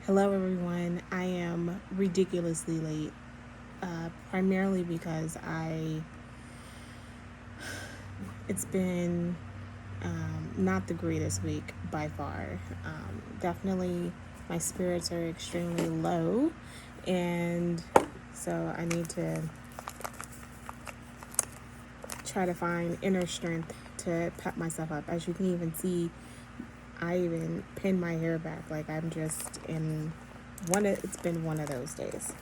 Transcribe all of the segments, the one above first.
Hello, everyone. I am ridiculously late, primarily because it's been not the greatest week by far. Definitely, my spirits are extremely low, and so I need to try to find inner strength to pep myself up. As you can even see, I even pinned my hair back. Like I'm just in it's been one of those days.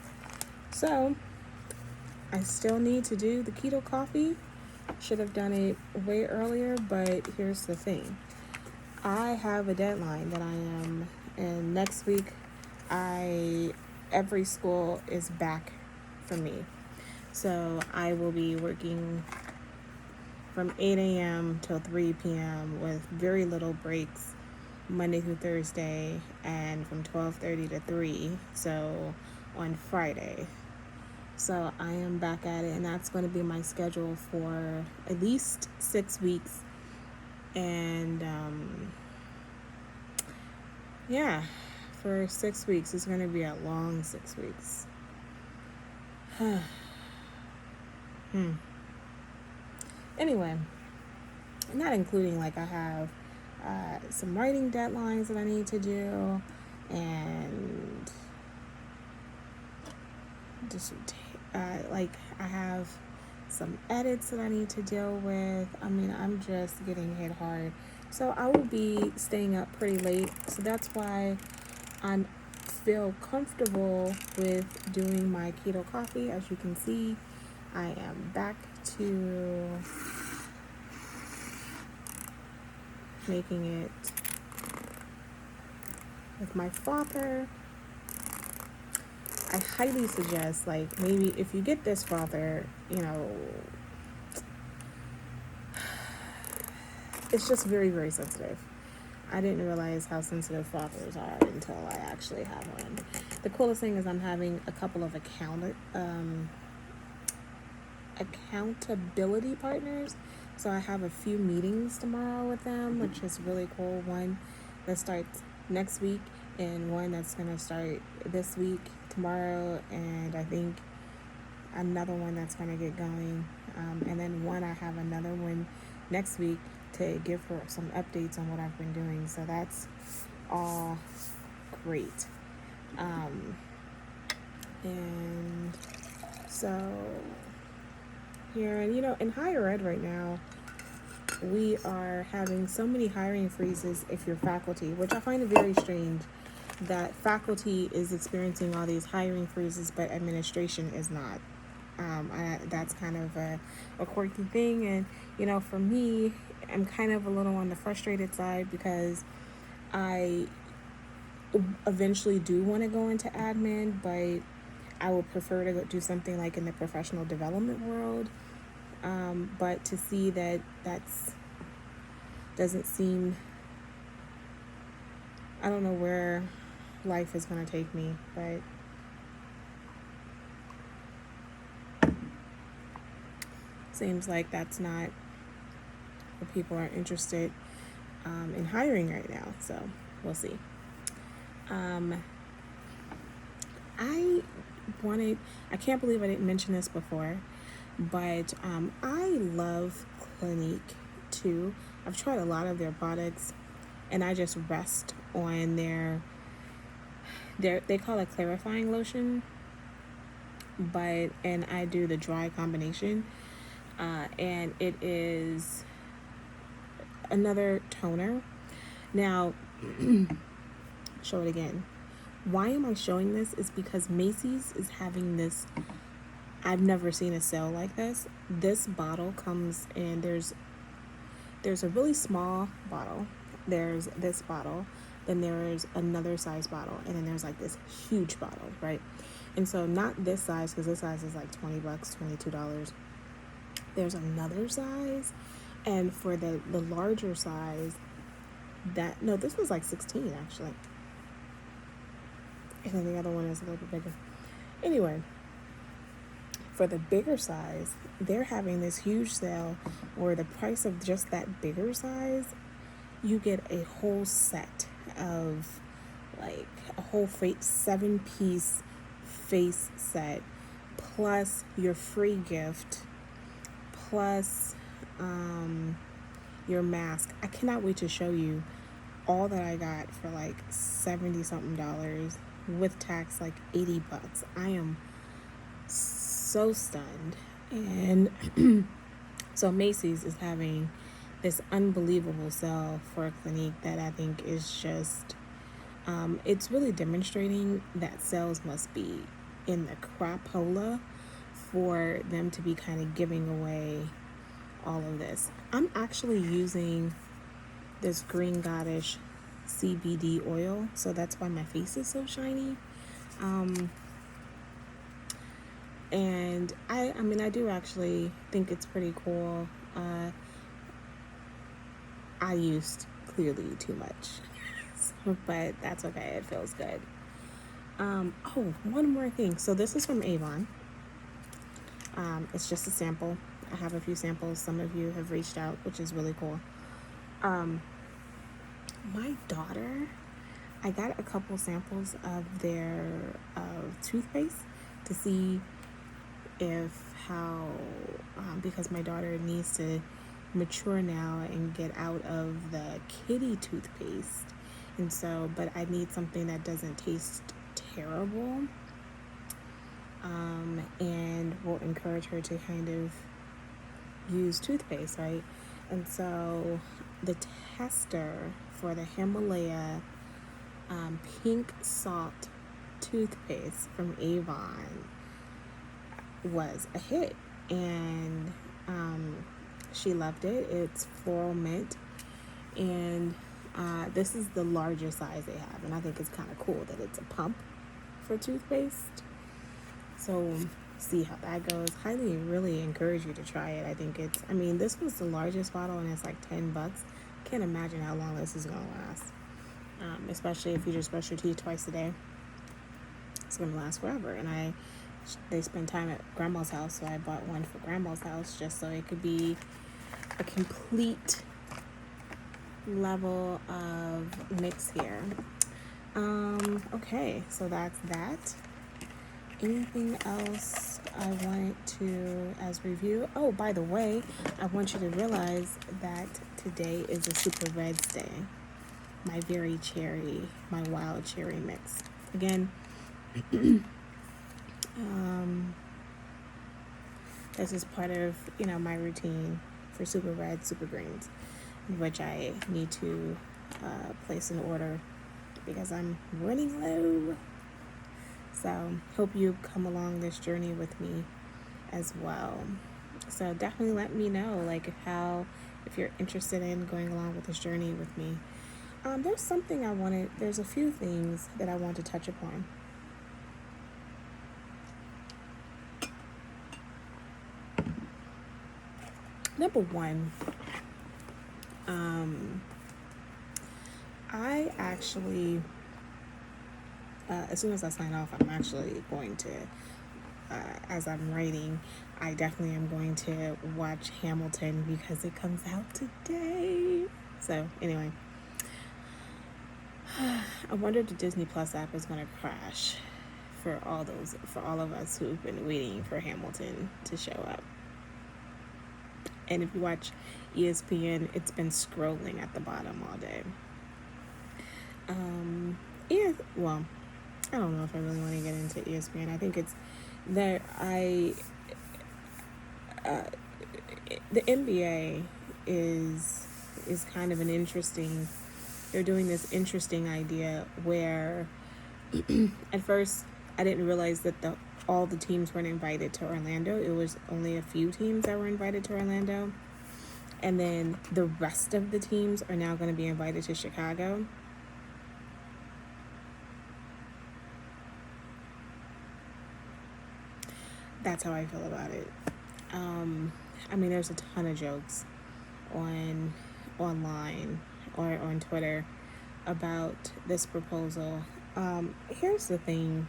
So I still need to do the keto coffee. Should have done it way earlier, but here's the thing. I have a deadline that I am, and next week every school is back for me. So I will be working from 8 a.m. till 3 p.m. with very little breaks Monday through Thursday, and from 12:30 to 3, so on Friday. So I am back at it, and that's going to be my schedule for at least 6 weeks. And for 6 weeks. It's going to be a long 6 weeks. Anyway, not including like I have some writing deadlines that I need to do, and just like I have some edits that I need to deal with. I mean, I'm just getting hit hard. So I will be staying up pretty late. So that's why I feel comfortable with doing my keto coffee. As you can see, I am back to making it with my frother. I highly suggest, like, maybe if you get this frother, it's just very, very sensitive. I didn't realize how sensitive frothers are until I actually have one. The coolest thing is I'm having a couple of accountability partners. So I have a few meetings tomorrow with them, which is really cool. One that starts next week, and one that's going to start this week, tomorrow, and I think another one that's going to get going. And then I have another one next week to give her some updates on what I've been doing. So that's all great. And so here, and in higher ed right now, we are having so many hiring freezes if you're faculty, which I find it very strange that faculty is experiencing all these hiring freezes, but administration is not. That's kind of a quirky thing. And, for me, I'm kind of a little on the frustrated side because I eventually do want to go into admin, but I would prefer to do something like in the professional development world. But to see that doesn't seem, I don't know where life is going to take me, but seems like that's not what people are interested in hiring right now. So we'll see. I can't believe I didn't mention this before, but I love Clinique too. I've tried a lot of their products, and I just rest on they call it clarifying lotion, and I do the dry combination, and it is another toner. Now, show it again. Why am I showing this is because Macy's is having this. I've never seen a sale like this. This bottle comes in, there's a really small bottle, there's this bottle, then there's another size bottle, and then there's like this huge bottle, right? And so not this size, because this size is like $20, $22. There's another size, and for the larger size, this was like 16 actually. And then the other one is a little bit bigger. Anyway, for the bigger size, they're having this huge sale where the price of just that bigger size, you get a whole set of like a whole 7-piece face set, plus your free gift, plus your mask. I cannot wait to show you all that I got for like 70 something dollars with tax, like $80. I am so stunned. And so Macy's is having this unbelievable sale for Clinique that I think is just it's really demonstrating that sales must be in the crapola for them to be kind of giving away all of this. I'm actually using this Green Goddess CBD oil, so that's why my face is so shiny. And I mean, I do actually think it's pretty cool. I used clearly too much, but that's okay. It feels good. Oh, one more thing. So this is from Avon. It's just a sample. I have a few samples. Some of you have reached out, which is really cool. My daughter, I got a couple samples of their toothpaste to see because my daughter needs to mature now and get out of the kitty toothpaste, and so, but I need something that doesn't taste terrible, and will encourage her to kind of use toothpaste, right? And so the tester for the Himalaya Pinksalt toothpaste from Avon was a hit, and she loved it. It's floral mint, and this is the largest size they have, and I think it's kind of cool that it's a pump for toothpaste. So see how that goes. Highly really encourage you to try it. I think it's, I mean, this was the largest bottle and it's like $10. Can't imagine how long this is gonna last, especially if you just brush your teeth twice a day. It's gonna last forever. And they spend time at grandma's house, so I bought one for grandma's house just so it could be a complete level of mix here. Okay, so that's that. Anything else I wanted to as review? Oh, by the way, I want you to realize that today is a Super Reds Day. My wild cherry mix. Again, this is part of, my routine for Super Reds, Super Greens, which I need to place an order because I'm running low. So hope you come along this journey with me as well. So definitely let me know, like, if you're interested in going along with this journey with me. There's a few things that I want to touch upon. Number one, I actually, as soon as I sign off, I'm actually going to, as I'm writing, I definitely am going to watch Hamilton because it comes out today. So anyway, I wonder if the Disney Plus app is going to crash for all of us who've been waiting for Hamilton to show up. And if you watch ESPN, it's been scrolling at the bottom all day. Well, I don't know if I really want to get into ESPN. I think it's that the NBA is kind of an interesting. They're doing this interesting idea where at first I didn't realize that all the teams weren't invited to Orlando. It was only a few teams that were invited to Orlando, and then the rest of the teams are now going to be invited to Chicago. That's how I feel about it. I mean, there's a ton of jokes online or on Twitter about this proposal. Here's the thing.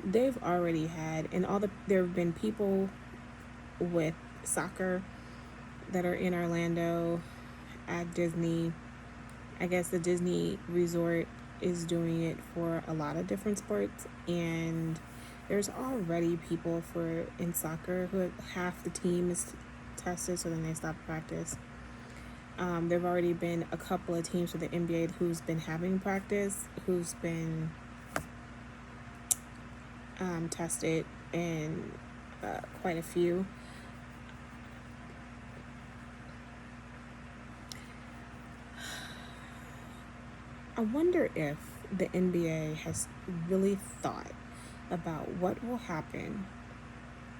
They've already had, there have been people with soccer that are in Orlando at Disney. I guess the Disney resort is doing it for a lot of different sports, and there's already people in soccer who half the team is tested, so then they stop practice. There've already been a couple of teams for the NBA who's been having practice, who's been tested, and quite a few. I wonder if the NBA has really thought about what will happen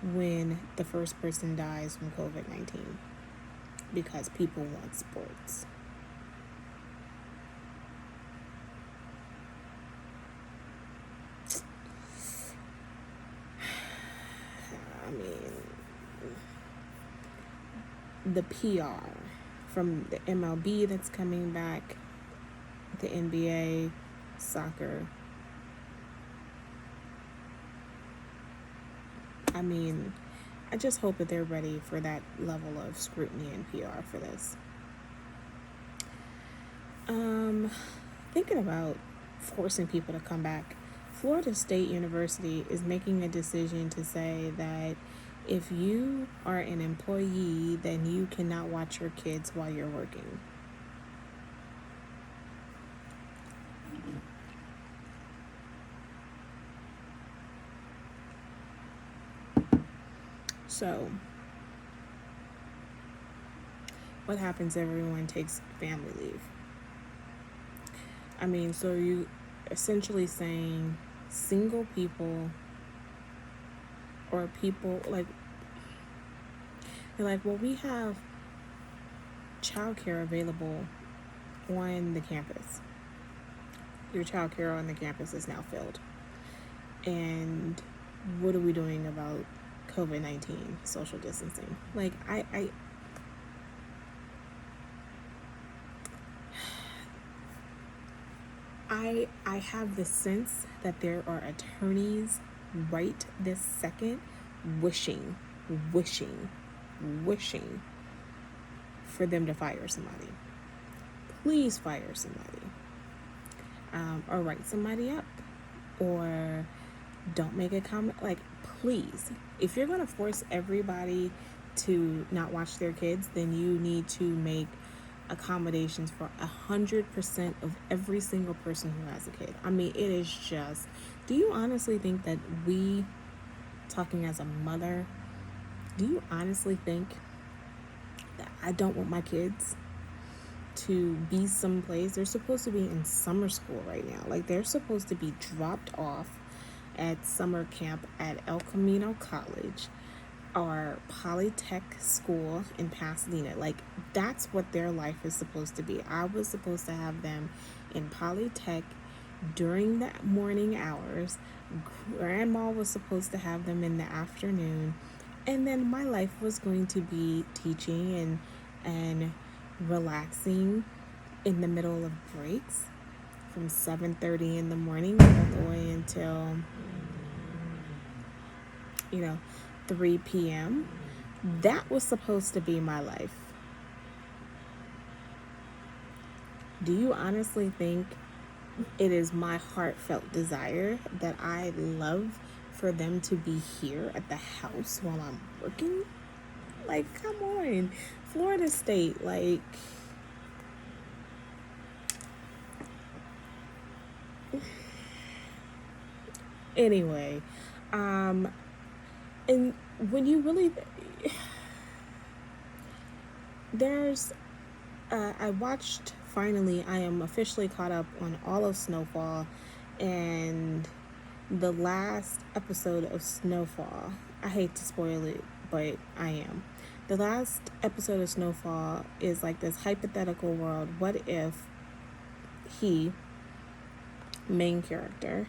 when the first person dies from COVID-19, because people want sports. I mean, the PR from the MLB that's coming back, the NBA, soccer. I mean, I just hope that they're ready for that level of scrutiny and PR for this. Thinking about forcing people to come back, Florida State University is making a decision to say that if you are an employee, then you cannot watch your kids while you're working. So, what happens if everyone takes family leave? I mean, so you essentially saying single people or people like, they're like, well, we have childcare available on the campus. Your childcare on the campus is now filled. And what are we doing about COVID-19, social distancing? Like, I have the sense that there are attorneys right this second wishing for them to fire somebody. Please fire somebody. Or write somebody up. Or don't make a comment. Like, please, if you're going to force everybody to not watch their kids, then you need to make accommodations for 100% of every single person who has a kid. I mean, it is just, do you honestly think that we, talking as a mother, do you honestly think that I don't want my kids to be someplace? They're supposed to be in summer school right now. Like, they're supposed to be dropped off at summer camp at El Camino College or Polytech School in Pasadena. Like, that's what their life is supposed to be. I was supposed to have them in Polytech during the morning hours. Grandma was supposed to have them in the afternoon. And then my life was going to be teaching and relaxing in the middle of breaks from 7:30 in the morning all the way until 3 p.m. That was supposed to be my life. Do you honestly think it is my heartfelt desire that I love for them to be here at the house while I'm working? Like, come on. Florida State, like, anyway, and when you really, there's, I watched, finally, I am officially caught up on all of Snowfall, and the last episode of Snowfall, I hate to spoil it, but I am. The last episode of Snowfall is like this hypothetical world. What if he, main character,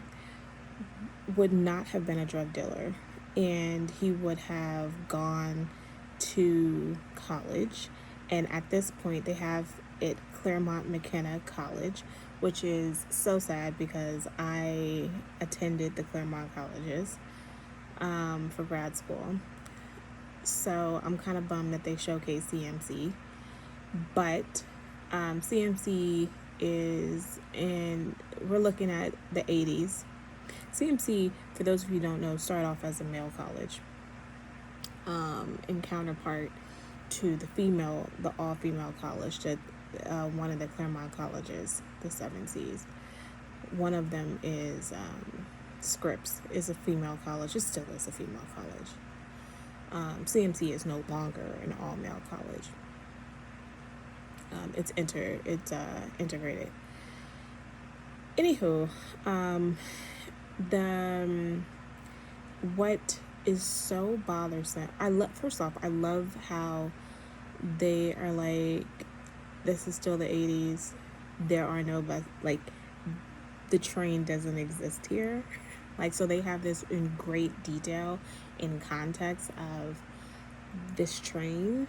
would not have been a drug dealer and he would have gone to college, and at this point they have it Claremont McKenna College, which is so sad because I attended the Claremont colleges for grad school. So I'm kind of bummed that they showcase CMC. But CMC is, and we're looking at the 80s. CMC, for those of you who don't know, started off as a male college, in counterpart to the all-female college that one of the Claremont colleges, the 7Cs. One of them is Scripps, is a female college. It still is a female college. CMC is no longer an all-male college. It's integrated. Anywho, what is so bothersome, first off, I love how they are like, this is still the 80s, there are no bus, like, the train doesn't exist here. Like, so they have this in great detail in context of this train.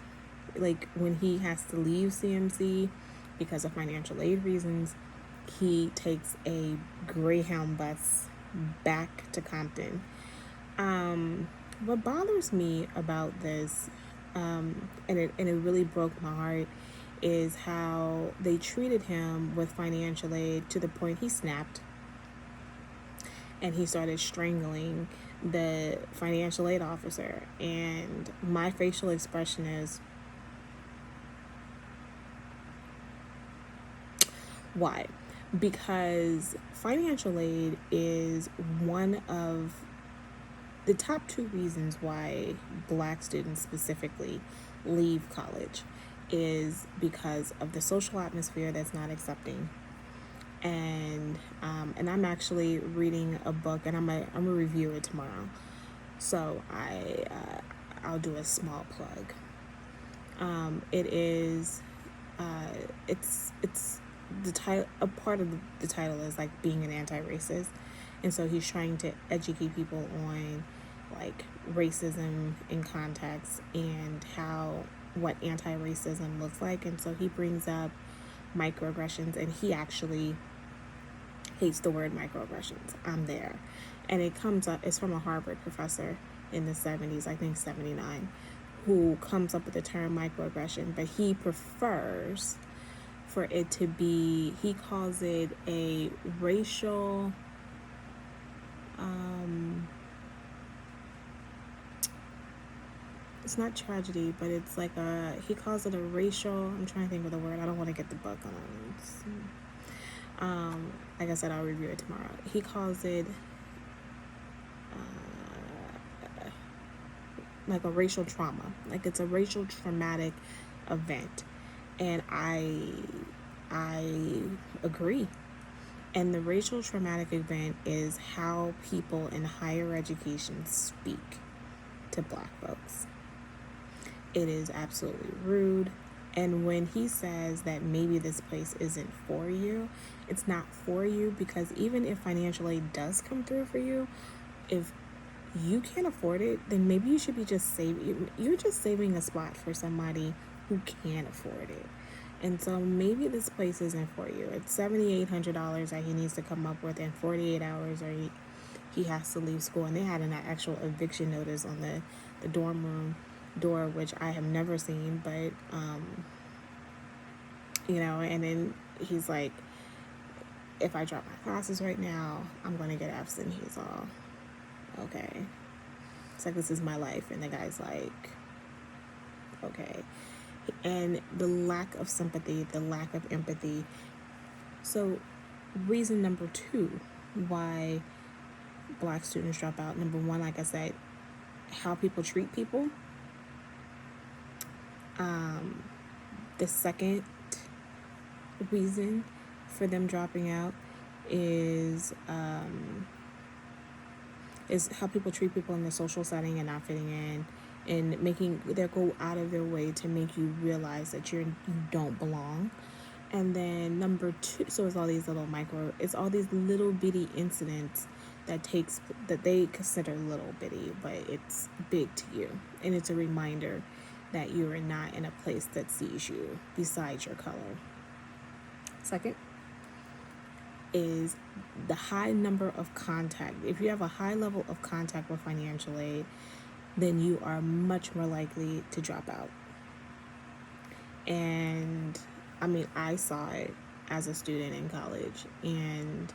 Like, when he has to leave CMC because of financial aid reasons, he takes a Greyhound bus back to Compton. What bothers me about this, and it really broke my heart, is how they treated him with financial aid to the point he snapped and he started strangling the financial aid officer. And my facial expression is, why? Because financial aid is one of the top 2 reasons why Black students specifically leave college, is because of the social atmosphere that's not accepting. And I'm actually reading a book, and I'm gonna review it tomorrow. So I'll do a small plug. It's the title. A part of the title is like being an anti-racist, and so he's trying to educate people on like racism in context and what anti-racism looks like. And so he brings up microaggressions, and he actually hates the word microaggressions. I'm there. And it comes up, it's from a Harvard professor in the 70s, I think 79, who comes up with the term microaggression, but he prefers for it to be, he calls it a racial, it's not tragedy, but it's like he calls it a racial, I'm trying to think of the word, I don't want to get the book on. Like I said, I'll review it tomorrow. He calls it like a racial trauma, like it's a racial traumatic event. And I agree. And the racial traumatic event is how people in higher education speak to Black folks. It is absolutely rude. And when he says that maybe this place isn't for you, it's not for you, because even if financial aid does come through for you, if you can't afford it, then maybe you should be just saving. You're just saving a spot for somebody who can't afford it. And so maybe this place isn't for you. It's $7,800 that he needs to come up with in 48 hours, or he has to leave school. And they had an actual eviction notice on the dorm room door, which I have never seen, but and then he's like, if I drop my classes right now, I'm going to get absent. He's all, okay. It's like, this is my life. And the guy's like, okay. And the lack of sympathy, the lack of empathy. So reason number 2 why Black students drop out. Number 1, like I said, how people treat people. The second reason for them dropping out is how people treat people in the social setting and not fitting in, and they go out of their way to make you realize that you don't belong. And then number 2, so it's all these little bitty incidents that they consider little bitty, but it's big to you, and it's a reminder that you are not in a place that sees you besides your color. Second is the high number of contact. If you have a high level of contact with financial aid, then you are much more likely to drop out. And I mean, I saw it. as a student in college, and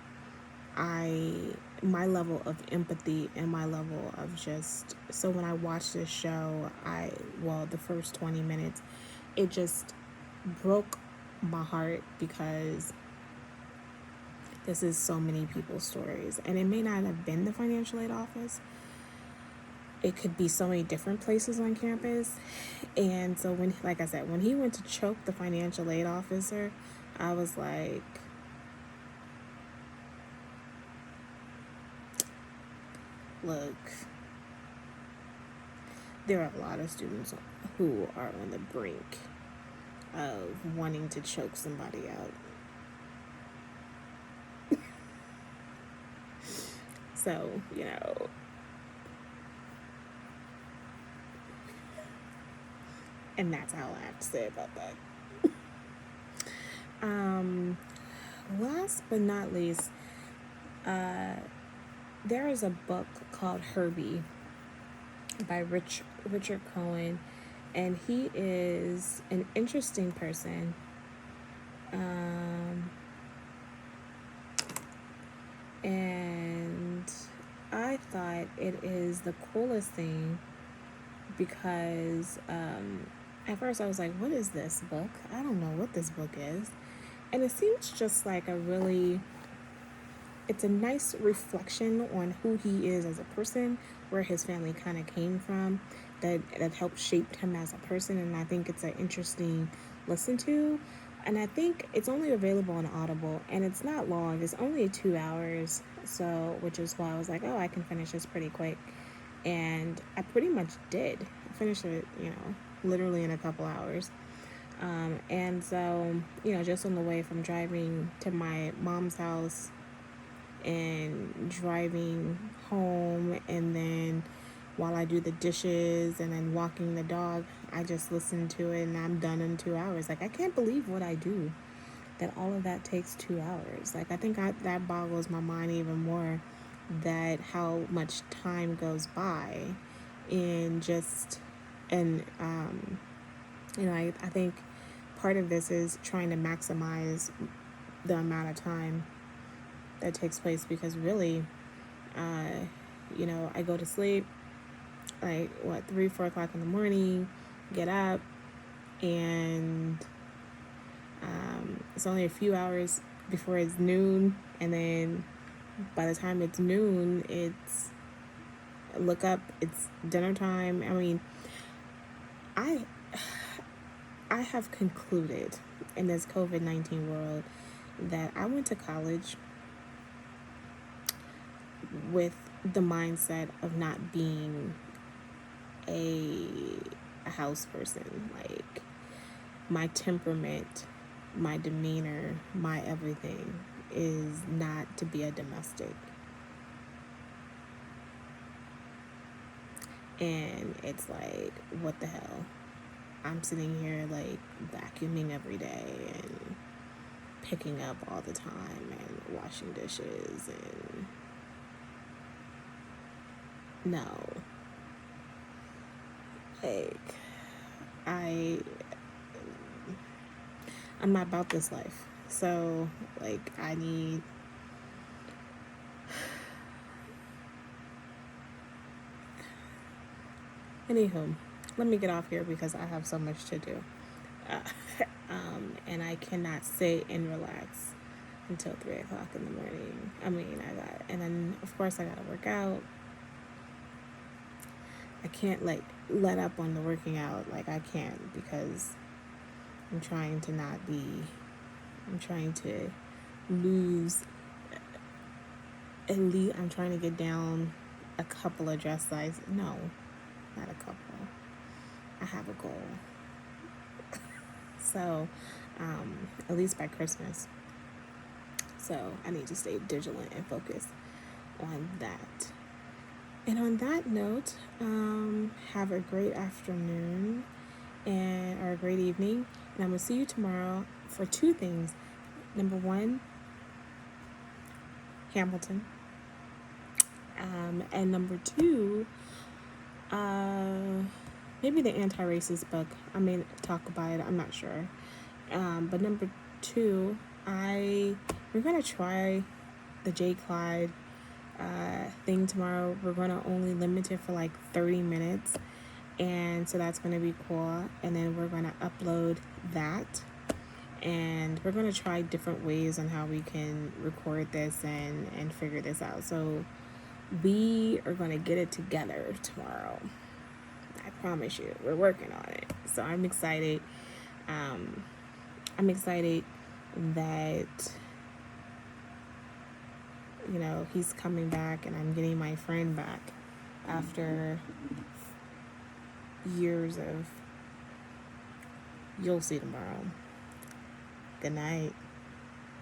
my level of empathy and my level of just, so when I watched this show, the first 20 minutes, it just broke my heart, because this is so many people's stories, and it may not have been the financial aid office. It could be so many different places on campus. And so when, like I said, when he went to choke the financial aid officer, I was like, look, there are a lot of students who are on the brink of wanting to choke somebody out. So, and that's all I have to say about that. Last but not least, there is a book called Herbie by Richard Cohen, and he is an interesting person. And I thought it is the coolest thing, because at first I was like, what is this book? I don't know what this book is. And it seems just like it's a nice reflection on who he is as a person, where his family kind of came from, that helped shape him as a person. And I think it's an interesting listen to. And I think it's only available on Audible, and it's not long. It's only 2 hours. So, which is why I was like, oh, I can finish this pretty quick. And I pretty much did. I finished it, literally in a couple hours. And so, just on the way from driving to my mom's house and driving home, and then while I do the dishes and then walking the dog, I just listen to it, and I'm done in 2 hours. Like, I can't believe what I do, that all of that takes 2 hours. Like, I think that boggles my mind even more, that how much time goes by in just, and I think part of this is trying to maximize the amount of time that takes place, because really, I go to sleep like 3-4 o'clock in the morning, get up, and it's only a few hours before it's noon, and then by the time it's noon, it's look up, it's dinner time. I mean, I have concluded in this COVID-19 world that I went to college with the mindset of not being a house person. Like, my temperament, my demeanor, my everything is not to be a domestic. And it's like, what the hell? I'm sitting here like vacuuming every day and picking up all the time and washing dishes, and no. Like, I'm not about this life. So, like, I need anywho, let me get off here because I have so much to do. And I cannot sit and relax until 3 o'clock in the morning. And then of course I gotta work out. I can't let up on the working out. Like, I can't, because I'm trying to lose, at least I'm trying to get down a couple of dress sizes. No, not a couple. I have a goal. So, at least by Christmas. So I need to stay vigilant and focused on that. And on that note, have a great afternoon or a great evening. And I'm going to see you tomorrow for 2 things. Number 1, Hamilton. And number 2, maybe the anti-racist book. I may talk about it. I'm not sure. But number 2, we're gonna try the J. Clyde thing tomorrow. We're gonna only limit it for like 30 minutes, and so that's gonna be cool. And then we're gonna upload that, and we're gonna try different ways on how we can record this and figure this out. So we are gonna get it together tomorrow. I promise you, we're working on it. So I'm excited. I'm excited that, you know, he's coming back and I'm getting my friend back after years of, you'll see tomorrow. Good night.